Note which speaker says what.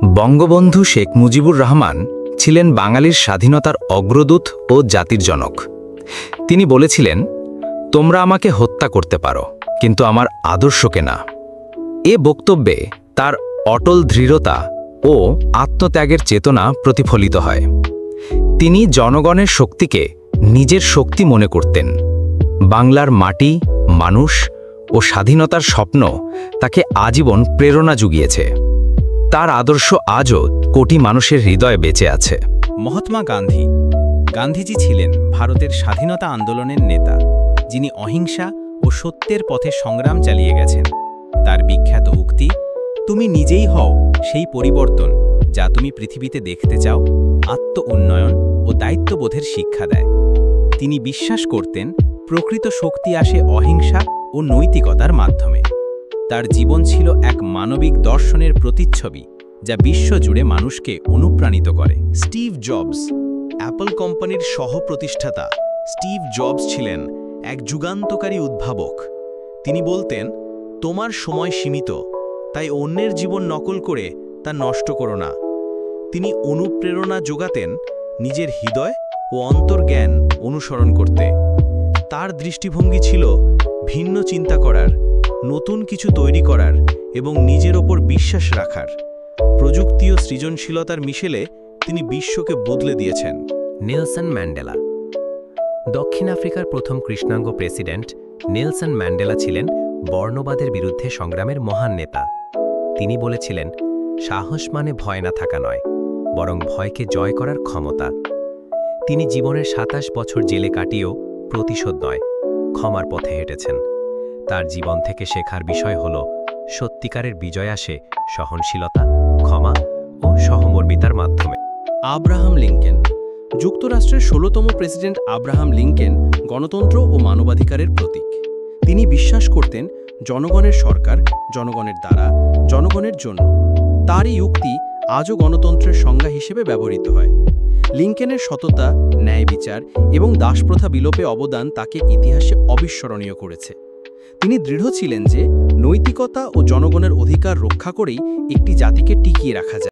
Speaker 1: বঙ্গবন্ধু শেখ মুজিবুর রহমান ছিলেন বাঙালির স্বাধীনতার অগ্রদূত ও জাতির জনক। তিনি বলেছিলেন, তোমরা আমাকে হত্যা করতে পারো, কিন্তু আমার আদর্শকে না। এ বক্তব্যে তার অটল দৃঢ়তা ও আত্মত্যাগের চেতনা প্রতিফলিত হয়। তিনি জনগণের শক্তিকে নিজের শক্তি মনে করতেন। বাংলার মাটি, মানুষ ও স্বাধীনতার স্বপ্ন তাকে আজীবন প্রেরণা জুগিয়েছে। তার আদর্শ আজও কোটি মানুষের হৃদয়ে বেঁচে আছে।
Speaker 2: মহাত্মা গান্ধী। গান্ধীজি ছিলেন ভারতের স্বাধীনতা আন্দোলনের নেতা, যিনি অহিংসা ও সত্যের পথে সংগ্রাম চালিয়ে গেছেন। তার বিখ্যাত উক্তি, তুমি নিজেই হও সেই পরিবর্তন যা তুমি পৃথিবীতে দেখতে চাও, আত্ম উন্নয়ন ও দায়িত্ববোধের শিক্ষা দেয়। তিনি বিশ্বাস করতেন, প্রকৃত শক্তি আসে অহিংসা ও নৈতিকতার মাধ্যমে। তার জীবন ছিল এক মানবিক দর্শনের প্রতিচ্ছবি, যা বিশ্বজুড়ে মানুষকে অনুপ্রাণিত করে।
Speaker 3: Steve jobs. অ্যাপল কোম্পানির সহ-প্রতিষ্ঠাতা স্টিভ জবস ছিলেন এক যুগান্তকারী উদ্ভাবক। তিনি বলতেন, তোমার সময় সীমিত, তাই অন্যের জীবন নকল করে তা নষ্ট করো না। তিনি অনুপ্রেরণা যোগাতেন নিজের হৃদয় ও অন্তর্জ্ঞান অনুসরণ করতে। তার দৃষ্টিভঙ্গি ছিল ভিন্ন চিন্তা করার, নতুন কিছু তৈরি করার এবং নিজের ওপর বিশ্বাস রাখার। প্রযুক্তি ও সৃজনশীলতার মিশেলে তিনি বিশ্বকে বদলে দিয়েছেন।
Speaker 4: Nelson Mandela. দক্ষিণ আফ্রিকার প্রথম কৃষ্ণাঙ্গ প্রেসিডেন্ট নেলসন ম্যান্ডেলা ছিলেন বর্ণবাদের বিরুদ্ধে সংগ্রামের মহান নেতা। তিনি বলেছিলেন, সাহস মানে ভয় না থাকা নয়, বরং ভয়কে জয় করার ক্ষমতা। তিনি জীবনের ২৭ বছর জেলে কাটিয়েও প্রতিশোধ নয়, ক্ষমার পথে হেঁটেছেন। তার জীবন থেকে শেখার বিষয় হল, সত্যিকারের বিজয় আসে সহনশীলতা, ক্ষমা ও সহমর্মিতার মাধ্যমে।
Speaker 5: Abraham Lincoln. যুক্তরাষ্ট্রের ১৬তম প্রেসিডেন্ট আব্রাহাম লিঙ্কন গণতন্ত্র ও মানবাধিকারের প্রতীক। তিনি বিশ্বাস করতেন, জনগণের সরকার জনগণের দ্বারা, জনগণের জন্য। তারই উক্তি আজও গণতন্ত্রের সংজ্ঞা হিসেবে ব্যবহৃত হয়। লিঙ্কনের সততা, ন্যায় বিচার এবং দাসপ্রথা বিলোপে অবদান তাকে ইতিহাসে অবিস্মরণীয় করেছে। তিনি দৃঢ় ছিলেন যে নৈতিকতা ও জনগণের অধিকার রক্ষা করেই একটি জাতিকে টিকিয়ে রাখা যায়।